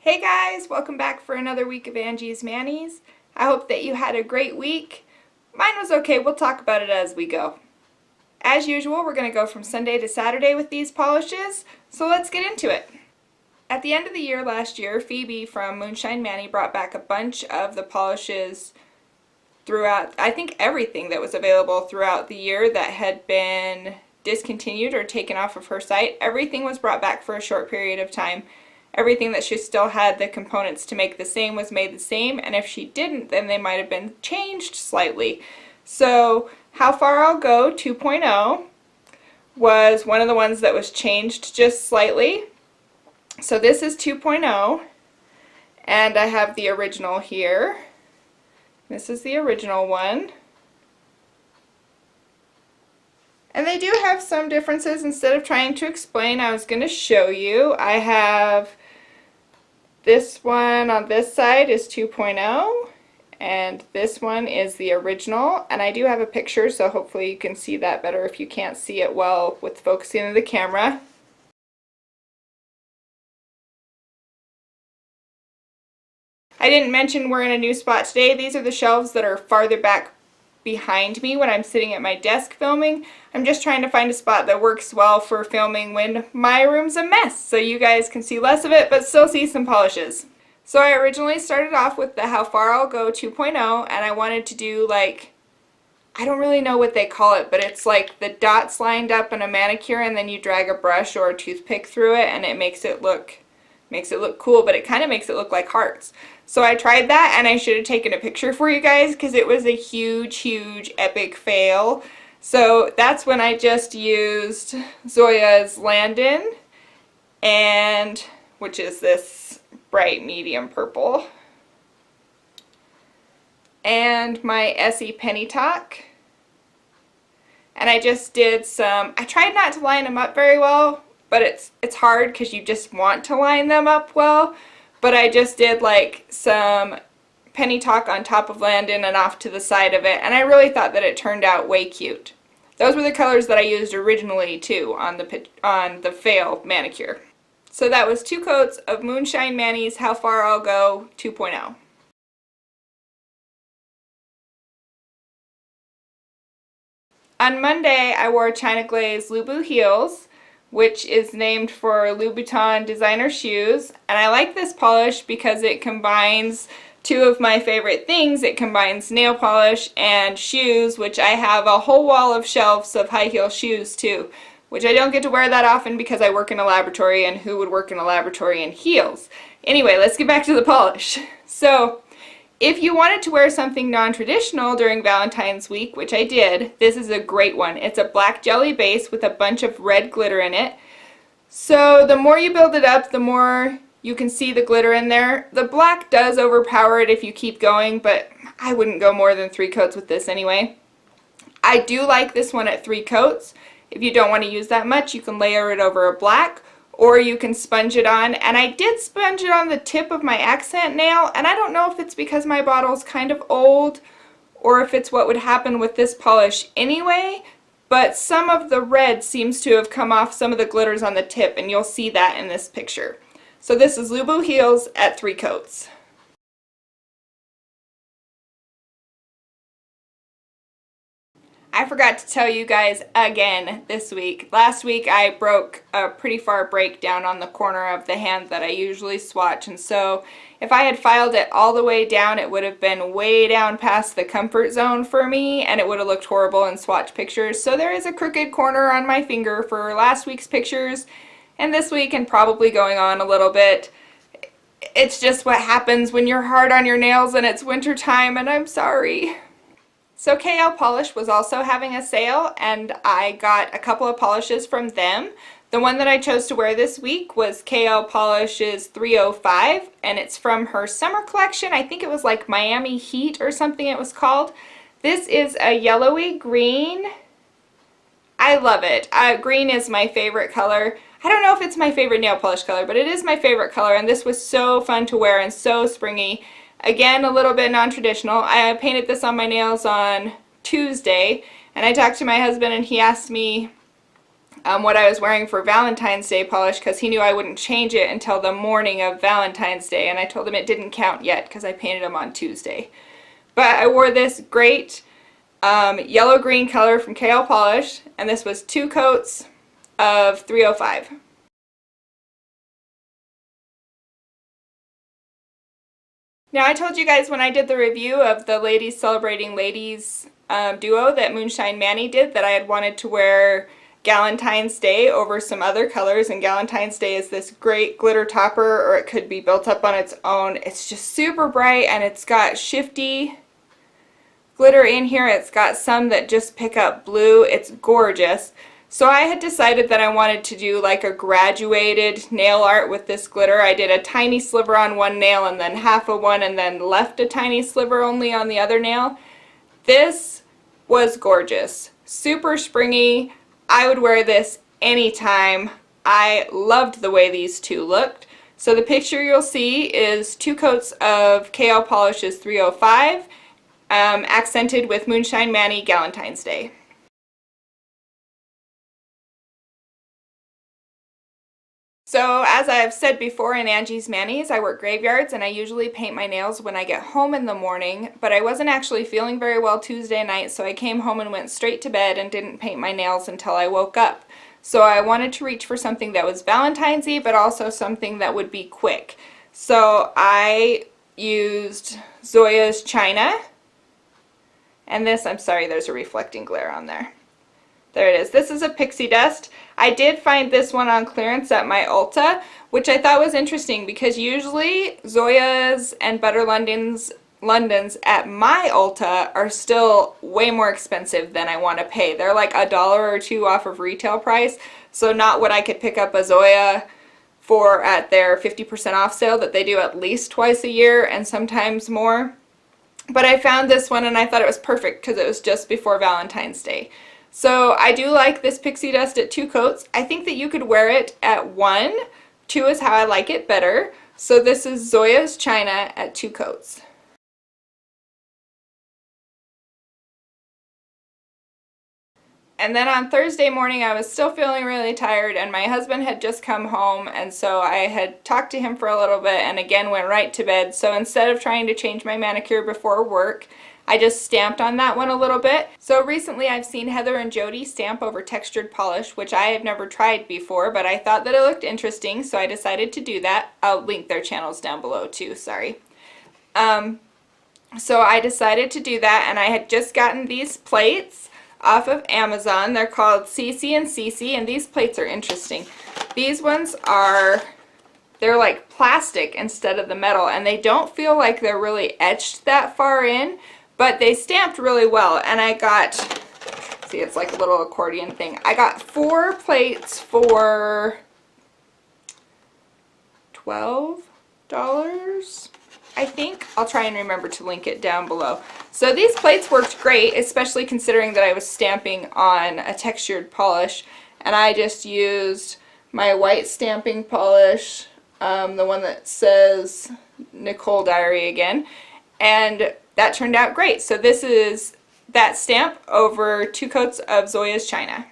Hey guys, welcome back for another week of Angie's Manis. I hope that you had a great week. Mine was okay, we'll talk about it as we go. As usual, we're going to go from Sunday to Saturday with these polishes, so let's get into it. At the end of the year last year, Phoebe from Moonshine Manis brought back a bunch of the polishes throughout, I think everything that was available throughout the year that had been discontinued or taken off of her site. Everything was brought back for a short period of time. Everything that she still had the components to make the same was made the same, and if she didn't, then they might have been changed slightly. So How Far I'll Go 2.0 was one of the ones that was changed just slightly. So this is 2.0, and I have the original here. This is the original one. And they do have some differences. Instead of trying to explain, I was going to show you. I have this one on this side is 2.0, and this one is the original. And I do have a picture, so hopefully you can see that better if you can't see it well with focusing on the camera. I didn't mention we're in a new spot today. These are the shelves that are farther back behind me when I'm sitting at my desk filming. I'm just trying to find a spot that works well for filming when my room's a mess, so you guys can see less of it but still see some polishes. So I originally started off with the How Far I'll Go 2.0, and I wanted to do like, I don't really know what they call it, but it's like the dots lined up in a manicure and then you drag a brush or a toothpick through it and it makes it look cool, but it kind of makes it look like hearts. So I tried that, and I should have taken a picture for you guys because it was a huge epic fail. So that's when I just used Zoya's Landon, and which is this bright medium purple, and my Essie Penny Talk. And I just did some, I tried not to line them up very well, but it's hard because you just want to line them up well. But I just did like some Penny Talk on top of Landon and off to the side of it, and I really thought that it turned out way cute. Those were the colors that I used originally too on the fail manicure. So that was 2 coats of Moonshine Manis How Far I'll Go 2.0. On Monday I wore Chyna Glaze Lubo Heels, which is named for Louboutin designer shoes, and I like this polish because it combines 2 of my favorite things. It combines nail polish and shoes, which I have a whole wall of shelves of high heel shoes too, which I don't get to wear that often because I work in a laboratory, and who would work in a laboratory in heels? Anyway, let's get back to the polish. So if you wanted to wear something non-traditional during Valentine's week, which I did, this is a great one. It's a black jelly base with a bunch of red glitter in it. So the more you build it up, the more you can see the glitter in there. The black does overpower it if you keep going, but I wouldn't go more than 3 coats with this anyway. I do like this one at 3 coats. If you don't want to use that much, you can layer it over a black, or you can sponge it on, and I did sponge it on the tip of my accent nail, and I don't know if it's because my bottle's kind of old or if it's what would happen with this polish anyway, but some of the red seems to have come off some of the glitters on the tip, and you'll see that in this picture. So this is Lubo Heels at 3 coats. I forgot to tell you guys again this week. Last week I broke a pretty far break down on the corner of the hand that I usually swatch, and so if I had filed it all the way down, it would have been way down past the comfort zone for me, and it would have looked horrible in swatch pictures. So there is a crooked corner on my finger for last week's pictures and this week, and probably going on a little bit. It's just what happens when you're hard on your nails and it's winter time, and I'm sorry. So KL Polish was also having a sale, and I got a couple of polishes from them. The one that I chose to wear this week was KL Polish's 305, and it's from her summer collection. I think it was like Miami Heat or something it was called. This is a yellowy green. I love it. Green is my favorite color. I don't know if it's my favorite nail polish color, but it is my favorite color, and this was so fun to wear and so springy. Again, a little bit non-traditional. I painted this on my nails on Tuesday, and I talked to my husband, and he asked me what I was wearing for Valentine's Day polish because he knew I wouldn't change it until the morning of Valentine's Day, and I told him it didn't count yet because I painted them on Tuesday. But I wore this great yellow-green color from KL Polish, and this was 2 coats of 305. Now, I told you guys when I did the review of the Ladies Celebrating Ladies duo that Moonshine Manis did that I had wanted to wear Galentine's Day over some other colors, and Galentine's Day is this great glitter topper, or it could be built up on its own. It's just super bright, and it's got shifty glitter in here. It's got some that just pick up blue. It's gorgeous. So I had decided that I wanted to do like a graduated nail art with this glitter. I did a tiny sliver on one nail and then half of one and then left a tiny sliver only on the other nail. This was gorgeous. Super springy. I would wear this anytime. I loved the way these two looked. So the picture you'll see is 2 coats of KL Polish's 305, accented with Moonshine Manis Galentine's Day. So as I've said before in Angie's Manis, I work graveyards and I usually paint my nails when I get home in the morning, but I wasn't actually feeling very well Tuesday night, so I came home and went straight to bed and didn't paint my nails until I woke up. So I wanted to reach for something that was Valentine's-y, but also something that would be quick. So I used Zoya China, and this, I'm sorry, there's a reflecting glare on there. There it is. This is a pixie dust. I did find this one on clearance at my Ulta, which I thought was interesting because usually Zoya's and Butter London's at my Ulta are still way more expensive than I want to pay. They're like $1 or $2 off of retail price, so not what I could pick up a Zoya for at their 50% off sale that they do at least twice a year and sometimes more. But I found this one and I thought it was perfect because it was just before Valentine's Day. So I do like this pixie dust at 2 coats. I think that you could wear it at 1. 2 is how I like it better. So this is Zoya China at 2 coats. And then on Thursday morning I was still feeling really tired and my husband had just come home, and so I had talked to him for a little bit and again went right to bed. So instead of trying to change my manicure before work, I just stamped on that one a little bit. So recently I've seen Heather and Jody stamp over textured polish, which I have never tried before, but I thought that it looked interesting, so I decided to do that. I'll link their channels down below too, sorry. So I decided to do that, and I had just gotten these plates off of Amazon. They're called CC and CC, and these plates are interesting. These ones are, they're like plastic instead of the metal, and they don't feel like they're really etched that far in, but they stamped really well. And I got, see, it's like a little accordion thing. I got 4 plates for $12, I think. I'll try and remember to link it down below. So these plates worked great, especially considering that I was stamping on a textured polish, and I just used my white stamping polish, the one that says Nicole Diary again, and that turned out great. So this is that stamp over 2 coats of Zoya China.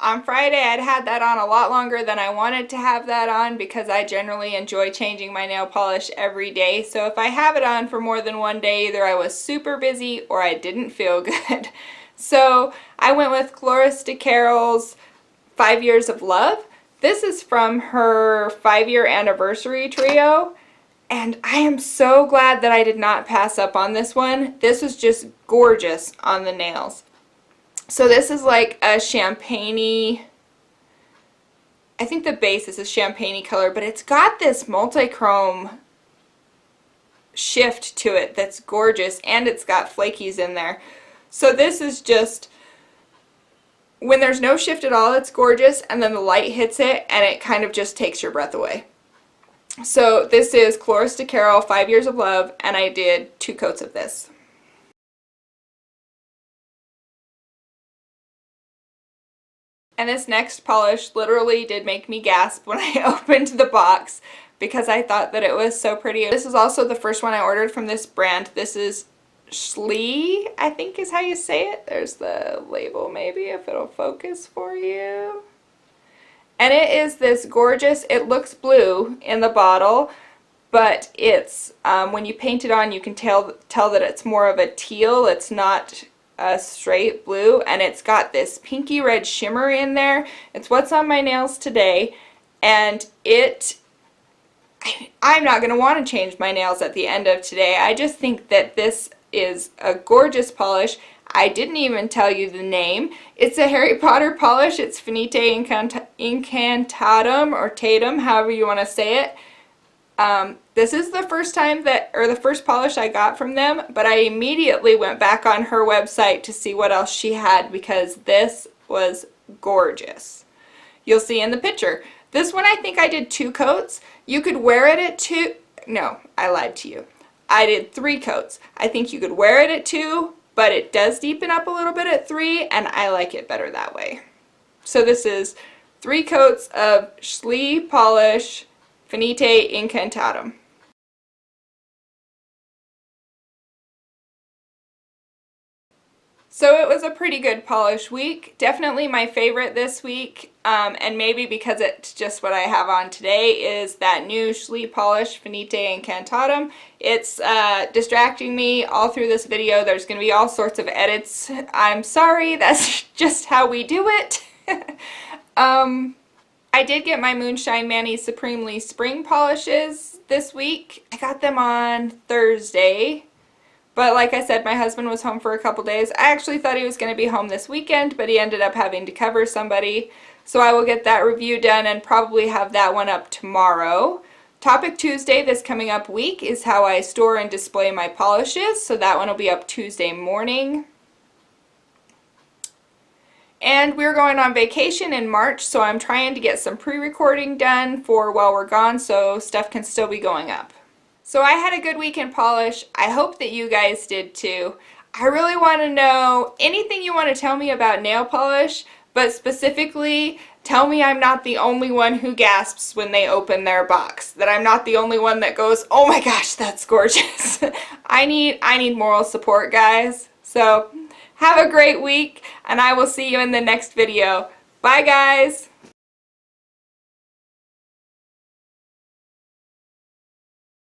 On Friday I'd had that on a lot longer than I wanted to have that on because I generally enjoy changing my nail polish every day. So if I have it on for more than one day, either I was super busy or I didn't feel good. So I went with Cloris de Carol's 5 Years of Love. This is from her 5-year anniversary trio, and I am so glad that I did not pass up on this one. This was just gorgeous on the nails. So this is like a champagne-y, I think the base is a champagne-y color, but it's got this multi-chrome shift to it that's gorgeous, and it's got flakies in there. So this is just, when there's no shift at all, it's gorgeous, and then the light hits it and it kind of just takes your breath away. So this is Cloris de Carol 5 Years of Love, and I did 2 coats of this. And this next polish literally did make me gasp when I opened the box, because I thought that it was so pretty. This is also the first one I ordered from this brand. This is Shleee, I think is how you say it. There's the label, maybe, if it'll focus for you. And it is this gorgeous, it looks blue in the bottle, but it's, when you paint it on, you can tell that it's more of a teal. It's not a straight blue, and it's got this pinky red shimmer in there. It's what's on my nails today, and I'm not going to want to change my nails at the end of today. I just think that this is a gorgeous polish. I didn't even tell you the name. It's a Harry Potter polish. It's Finite Incantatem, or Tatum, however you want to say it. This is the first time the first polish I got from them, but I immediately went back on her website to see what else she had because this was gorgeous. You'll see in the picture. This one I think I did 2 coats. You could wear it at 2. No, I lied to you. I did 3 coats. I think you could wear it at 2, but it does deepen up a little bit at 3, and I like it better that way. So this is 3 coats of Slee polish, Finite Incantatem. So it was a pretty good polish week. Definitely my favorite this week, and maybe because it's just what I have on today, is that new Slee polish, Finite Incantatem. It's distracting me all through this video. There's going to be all sorts of edits. I'm sorry, that's just how we do it. I did get my Moonshine Manis Supremely Spring polishes this week. I got them on Thursday. But like I said, my husband was home for a couple days. I actually thought he was going to be home this weekend, but he ended up having to cover somebody. So I will get that review done and probably have that one up tomorrow. Topic Tuesday this coming up week is how I store and display my polishes. So that one will be up Tuesday morning. And we're going on vacation in March, so I'm trying to get some pre-recording done for while we're gone so stuff can still be going up. So I had a good week in polish. I hope that you guys did too. I really want to know anything you want to tell me about nail polish, but specifically tell me I'm not the only one who gasps when they open their box. That I'm not the only one that goes, oh my gosh, that's gorgeous. I need moral support, guys. So have a great week, and I will see you in the next video. Bye, guys.